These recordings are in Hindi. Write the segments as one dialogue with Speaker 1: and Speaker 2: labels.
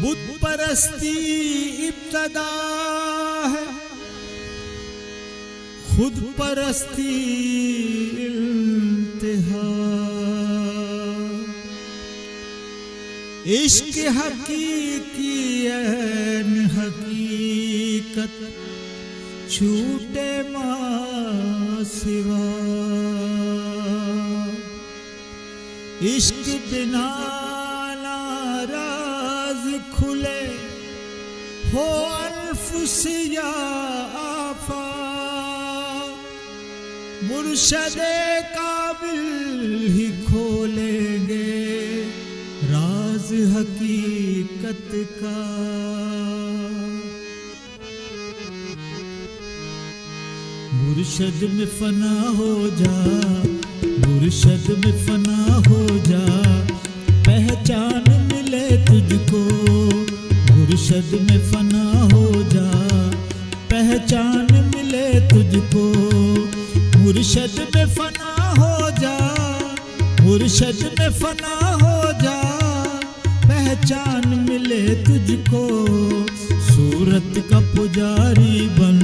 Speaker 1: बुत परस्ती इब्तदा है, खुद परस्ती इंतहा। इश्क हकीकी ऐन हकीकत, छूटे मां सिवा। इश्क बिना नाराज खुले, हो अल्फुस या आफा। मुर्शदे काबिल ही खोलेंगे राज हकीकत का। मुर्शद में फना हो जा, मुर्शद में फना हो जा, पहचान मिले तुझको। मुर्शद में फना हो जा, पहचान मिले तुझको। मुर्शद में फना हो जा, मुर्शद में फना हो जा, पहचान मिले तुझको। सूरत का पुजारी बन,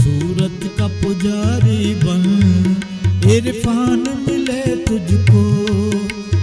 Speaker 1: सूरत का पुजारी बन, इरफान मिले तुझको।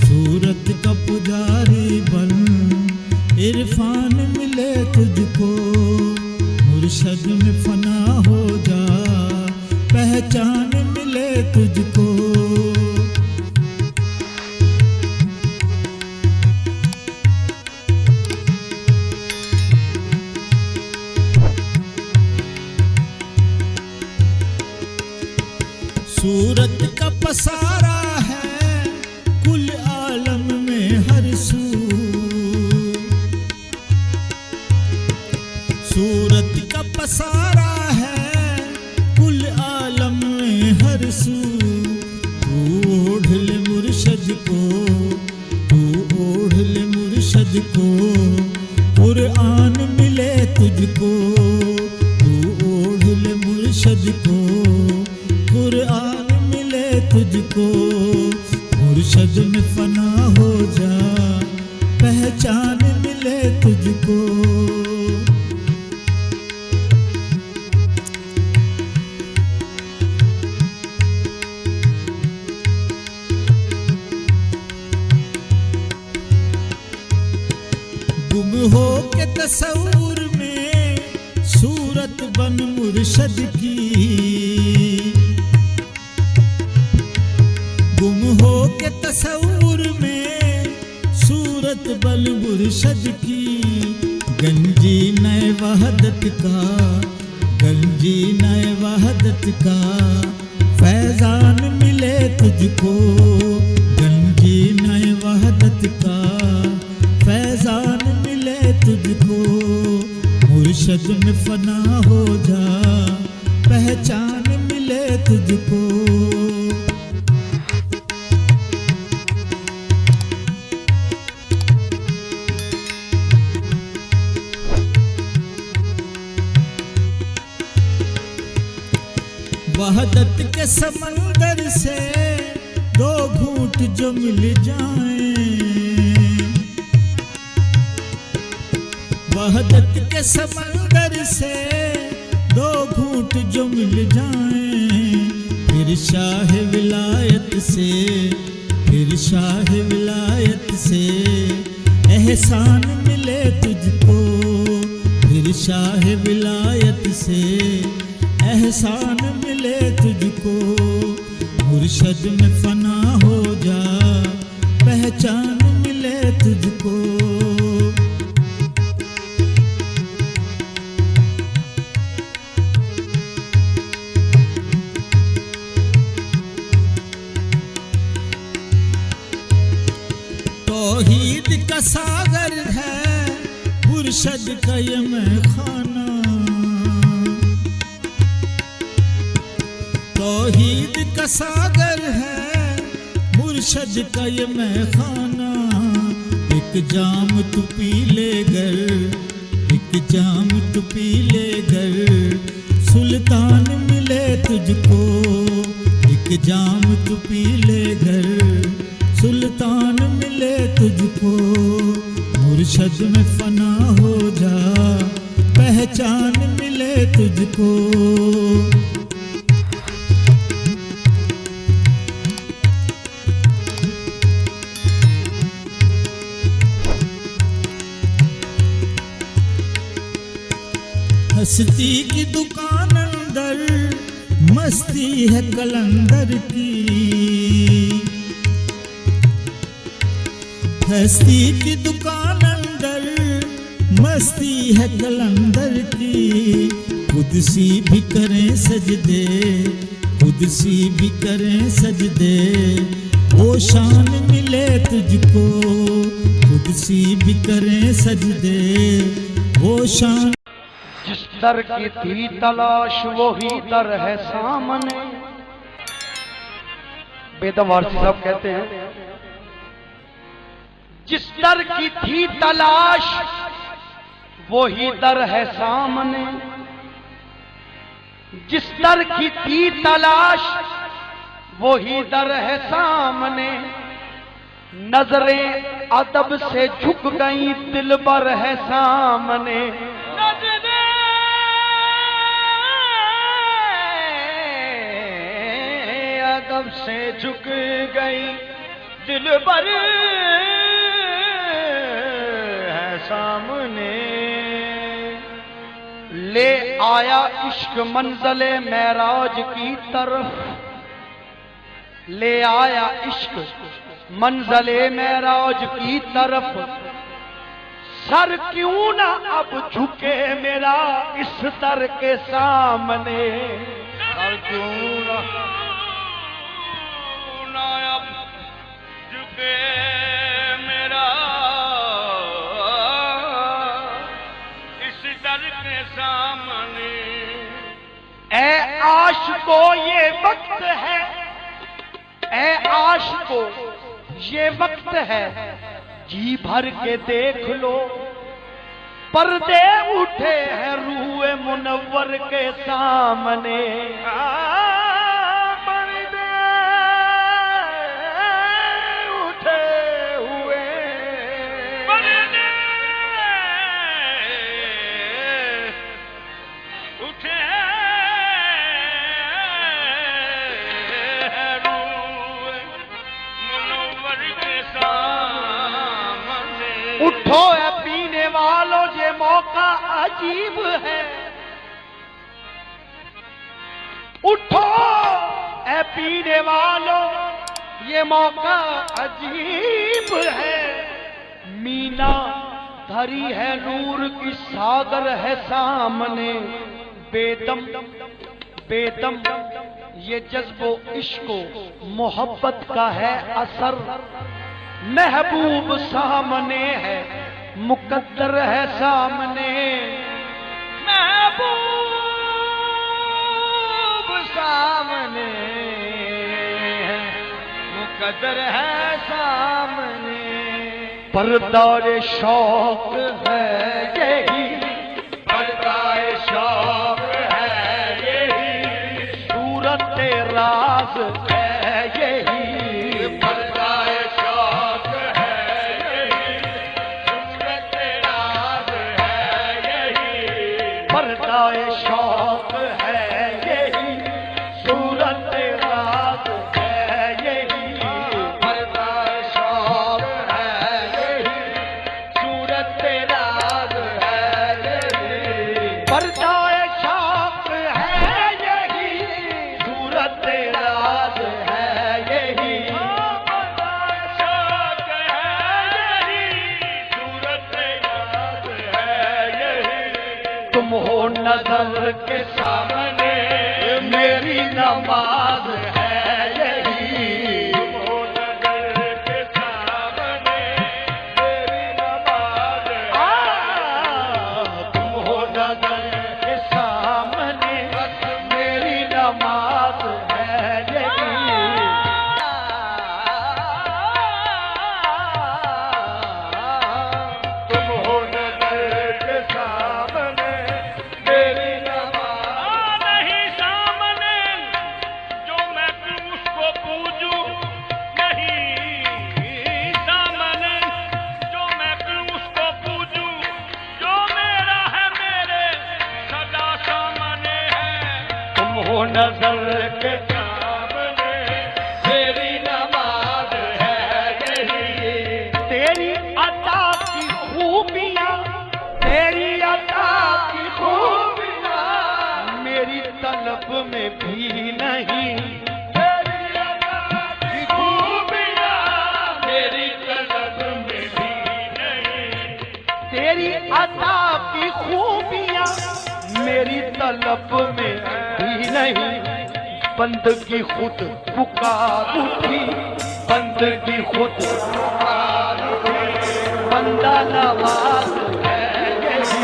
Speaker 1: सूरत का पुजारी बन, इरफान मिले तुझको। मुर्शद में फना हो जा, पहचान मिले तुझको। सूरत का पसारा है कुल आलम में हर सू। सूरत का पसारा है कुल आलम में हर सू। तू ओढ़ ले मुर्शद को, तू ओढ़ ले मुर्शद को, कुरआन मिले तुझको। तू ओढ़ ले मुर्शद को, कुरआन मिले तुझको। मुर्शद में फना हो जा, पहचान मिले तुझको। गुम हो के तसव्वुर में सूरत बन मुर्शद की। गुम हो के तसव्वुर में सूरत बन मुर्शद की। गंजी नए वहदत का, गंजी नए वहदत का, फैजान मिले तुझको। गंजी नए वहदत का, फैजान मिले तुझको। मुर्शद में फना हो जा, पहचान मिले तुझको। वहदत के समंदर से दो घूंट जो मिल जाएं, वहदत के समंदर से दो घूंट जो मिल जाएं, फिर शाह विलायत से, फिर शाह विलायत से एहसान मिले तुझको, फिर शाह विलायत से एहसान मिले तुझको। मुर्शद में फना हो जा, पहचान मिले तुझको। तौहीद का सागर है मुर्शद का ये मैखाना, तौहीद का सागर है मुर्शद का ये मैखाना। एक जाम तू पी ले गर, एक जाम तू पी ले गर, सुल्तान मिले तुझको। एक जाम तू पी ले गर, सुल्तान मिले तुझको। मुर्शद में फना हो जा, पहचान मिले तुझको। हस्ती की दुकान अंदर मस्ती है कलंदर की, हस्ती की दुकान अंदर मस्ती है कलंदर की। खुदसी भी करें सजदे, खुदसी भी करें सजदे, वो शान मिले तुझको। खुदसी भी करें सजदे, वो शान।
Speaker 2: जिस दर की थी तलाश वही दर है सामने। बेदवार साहब कहते हैं, जिस दर की थी तलाश वही दर है सामने। जिस दर की थी तलाश वही दर है सामने। नजरें अदब से झुक गई दिलबर है सामने। अदब से झुक गई दिलबर है सामने। ले आया इश्क मंज़िले मेराज की तरफ, ले आया इश्क मंज़िले मेराज की तरफ। सर क्यों ना अब झुके मेरा इस दर के सामने। सर क्यों ना अब झुके मेरा इस दर के सामने। ऐ आशिको ये वक्त है, ऐ आशिको ये वक्त है, जी भर के देख लो। पर्दे उठे हैं रूए मुनव्वर के सामने। पर्दे उठे हुए, पर्दे उठे रूए मुनव्वर के सामने। उठो है पीने वालों ये मौका अजीब है। उठो है पीने वालों ये मौका अजीब है। मीना धरी है नूर की सागर है सामने। बेदम बेदम ये जज्बो इश्को मोहब्बत का है असर। महबूब सामने है मुकद्दर है सामने। महबूब सामने है मुकद्दर है सामने। पर्दाए शौक है यही, पर्दाए शौक है यही। सूरत राज है यही, पर्दाए शौक है यही। सूरत राज है पर्दाए शौक है यही, सूरत राज है यही, पर्दाए शौक है यही, सूरत राज है यही, पर्दाए शौक है यही, सूरत राज है यही, पर्दाए शौक है यही, सूरत राज है यही। तुम हो नजर के सामने मेरी नमाज है यही, तुम हो नजर के सामने मेरी नमाज है, तुम हो नजर के सामने बस मेरी नमाज है यही। तुम हो नजर के सामने मेरी नमाज नहीं, सामने जो मैं उसको पूजूं नहीं, सामने जो मैं उसको पूजूं, जो मेरा है मेरे सदा सामने है। तुम हो नजर के सामने मेरी नमाज है यही, तेरी अता की खूबियां, तेरी अता की खूबियां मेरी तलब में भी नहीं, तेरी अता की खूबियां मेरी तलब में भी नहीं, तेरी अता की खूबियां मेरी तलब में भी नहीं। बंदगी खुद पुकार उठी, बंदगी खुद पुकार उठी, बंदा नवाज है यही,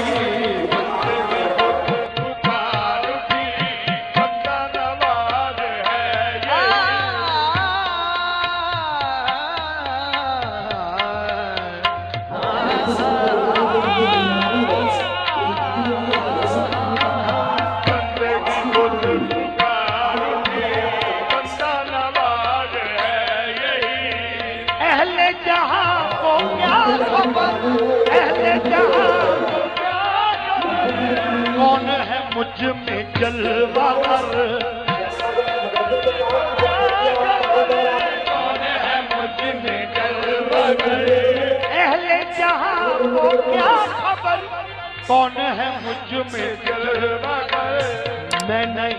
Speaker 2: बंदगी खुद पुकार उठी, बंदा नवाज है अहले जहां को क्या खबर, अहले जहां को क्या खबर, कौन है मुझ में जलवागर, कौन है मुझ में जलवागर, अहले जहां को क्या खबर, कौन है मुझ में जलवागर, मैं नहीं।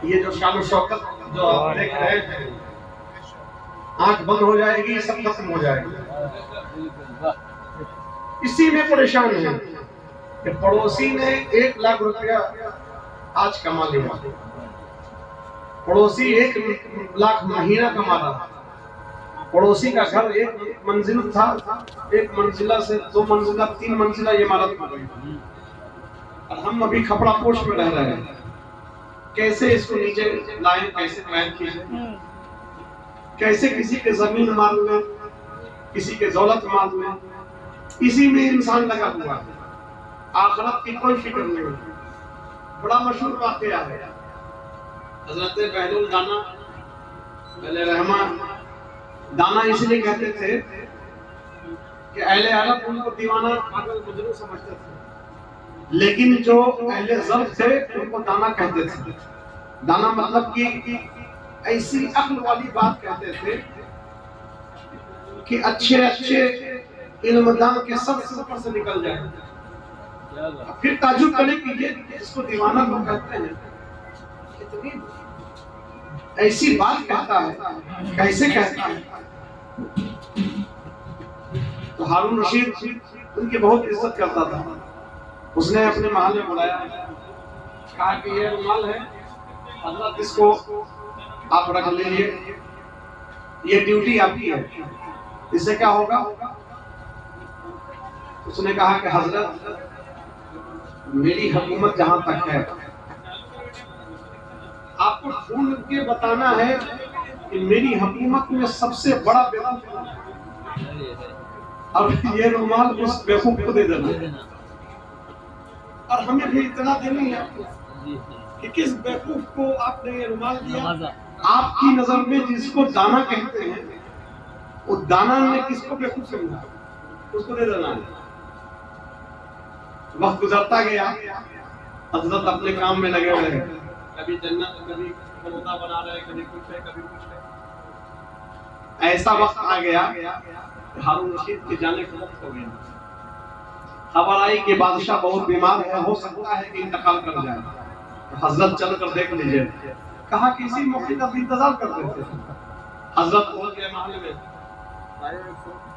Speaker 3: ये जो शान शौकत जो आप देख रहे हैं, आंख बंद हो जाएगी, सब खत्म हो जाएगा। इसी में परेशान है कि पड़ोसी ने 1 लाख रुपया आज कमा लिया, पड़ोसी 1 लाख महीना कमा रहा, पड़ोसी का घर 1 मंजिल था, 1 मंजिला से 2 मंजिला 3 मंजिला ये इमारत हो गई, और हम अभी खपड़ा पोश में रह रहे हैं। कैसे इसको नीचे लाएं, कैसे प्लान कीजिए, कैसे किसी के जमीन माल में, किसी के दौलत माल में, इसी में इंसान लगा हुआ है, आखिरत की कोई फिक्र नहीं। बड़ा मशहूर वाकया है, हजरत बहलुल दाना पहले रहमान दाना इसलिए कहते थे कि अहले अरब उनको दीवाना पागल मजनू समझते थे, लेकिन जो अहले ज़र्ब थे उनको दाना कहते थे। दाना मतलब कि ऐसी अक्ल वाली बात कहते थे कि अच्छे अच्छे इल्मदान के सब ऊपर से निकल जाए। फिर ताजुब करें कि ये इसको दीवाना लोग कहते हैं, इतनी ऐसी बात कहता है, कैसे कहता है। तो हारून रशीद उनकी बहुत इज्जत करता था, उसने अपने महल में बुलाया, कहा कि ये रुमाल है हजरत, इसको आप रख लीजिए, ये ड्यूटी आपकी है, इससे क्या होगा। उसने कहा कि हजरत मेरी हुकूमत जहां तक है, आपको ढूंढ के बताना है कि मेरी हुकूमत में सबसे बड़ा बेवकूफ, और ये रुमाल उस बेवकूफ को दे देना, और हमें भी इतना देनी है कि किस बेवकूफ को आपने ये रुमाल दिया। आपकी नजर में जिसको दाना कहते हैं, वो दाना ने किसको बेवकूफ समझा, उसको दे देना है। वक्त गुजरता गया, हजरत अपने काम में लगे रहे, कभी जन्नत, कभी बड़ौदा बना रहे, कभी कुछ है, कभी कुछ है। ऐसा वक्त आ गया हारून रशीद के जाने का वक्त हो गया। खबर आई कि बादशाह बहुत बीमार है, हो सकता है कि इंतकाल कर जाए। तो हजरत चल कर देख लीजिए। कहा कि इसी मौके का इंतजार कर रहे थे। हजरत पहुंच गए महल में,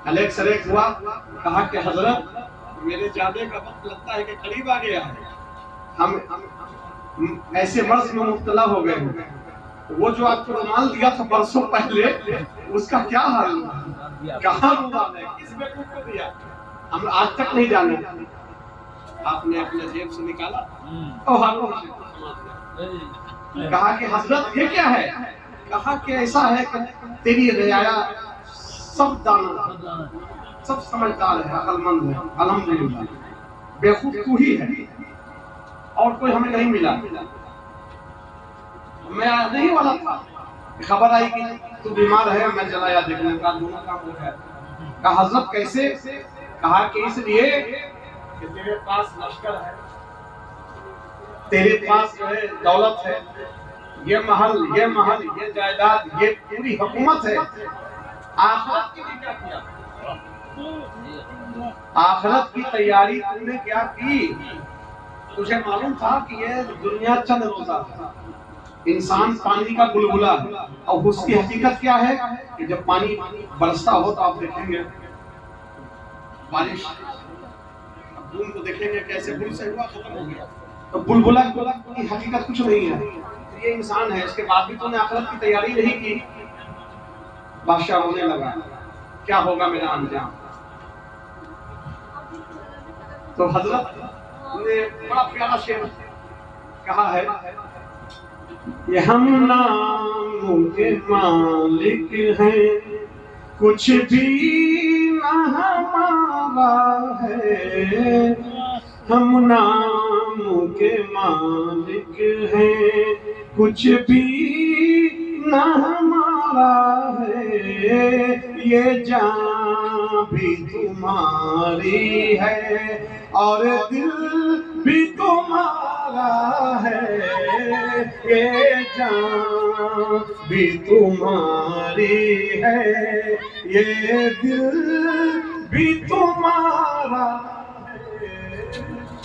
Speaker 3: अलेक सरेक हुआ, कहा कि हजरत मेरे जाने का वक्त लगता है कि करीब आ गया है, हम ऐसे मर्ज में मुब्तला हो गए हैं। वो जो आपको रुमाल दिया था बरसों पहले, उसका क्या हाल हुआ? कहाँ रुमाल है, किस बेवकूफ को दिया, हम आज तक नहीं जाने। आपने अपने जेब से निकाला और हारून रशीद को समझ गया। कहा कि हजरत ये क्या है? कहा कि ऐसा है कि तेरी रियाया सब दाना, सब समझदार है, अकलमंद है, अल्हम्दुलिल्लाह, बेवकूफ तू ही है और कोई हमें नहीं मिला। मैं आने ही वाला था, खबर आई कि तू बीमार है, मैं चला आया देखने का, दोनों काम हो गया। कहा हजरत कैसे? कहा कि इसलिए कि तेरे पास लश्कर है, तेरे पास जो है दौलत है, ये महल, ये जायदाद, ये पूरी हुकूमत है। आखिरत के लिए क्या किया? आखिरत की तैयारी तूने क्या की? तुझे मालूम था कि ये दुनिया चंद रोजा है, इंसान पानी का बुलबुला है, और उसकी हकीकत क्या है कि जब पानी बरसता हो तो आप देखेंगे बारिश, बूंद को देखेंगे कैसे बुल से हुआ खत्म हो गया। तो बुलबुला की हकीकत कुछ नहीं है, ये इंसान है। इसके बाद भी तूने आखिरत की तैयारी नहीं की। बादशाह रोने लगा, क्या होगा मेरा अंजाम? तो हजरत ने बड़ा प्यारा शेर कहा है, ये हम नाम के मालिक हैं, कुछ भी न हमारा है, हम नाम के मालिक हैं, कुछ भी न हमारा है, ये जान भी तुम्हारी है और दिल भी तुम्हारा है, ये जान भी तुम्हारी है, ये दिल भी तुम्हारा है,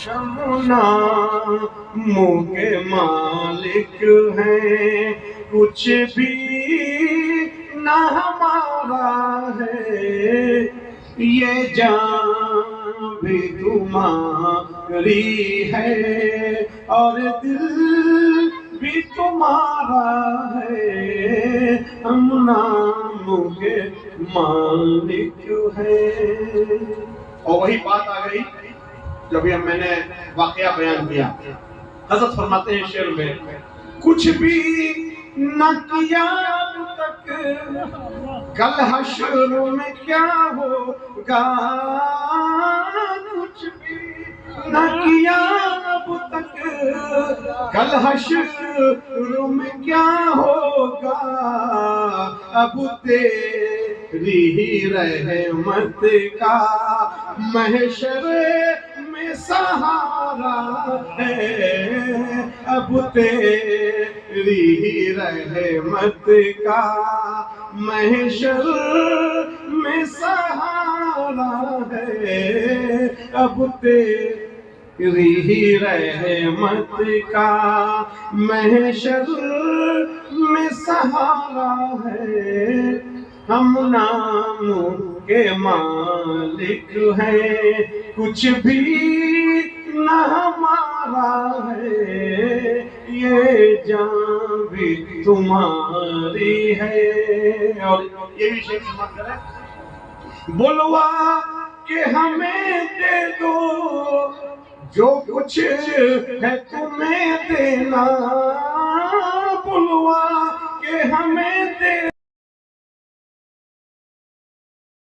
Speaker 3: हम नामों के मालिक हैं, कुछ भी न हमारा है, ये जान भी तुम्हारी है और दिल भी तुम्हारा है, हम नामों के मालिक हैं। और वही बात आ गई जब ये मैंने वाकया बयान किया। हज़रत फरमाते हैं शेर में, कुछ भी न किया अब तक, कल हश्र में क्या होगा, कुछ भी न किया अब तक, कल हश्र में क्या होगा, अब तेरी ही रहमत का महशर में सहारा है, अब तेरी ही रहमत का महशर में सहारा है, अब तेरी ही रहमत का महशर में सहारा है, हम नामों के मालिक हैं, कुछ भी न हमारा है, ये जान भी तुम्हारी है। और ये भी शेर समझ करें, बुलवा के हमें दे दो जो कुछ है तुम्हें देना, बुलवा के हमें दे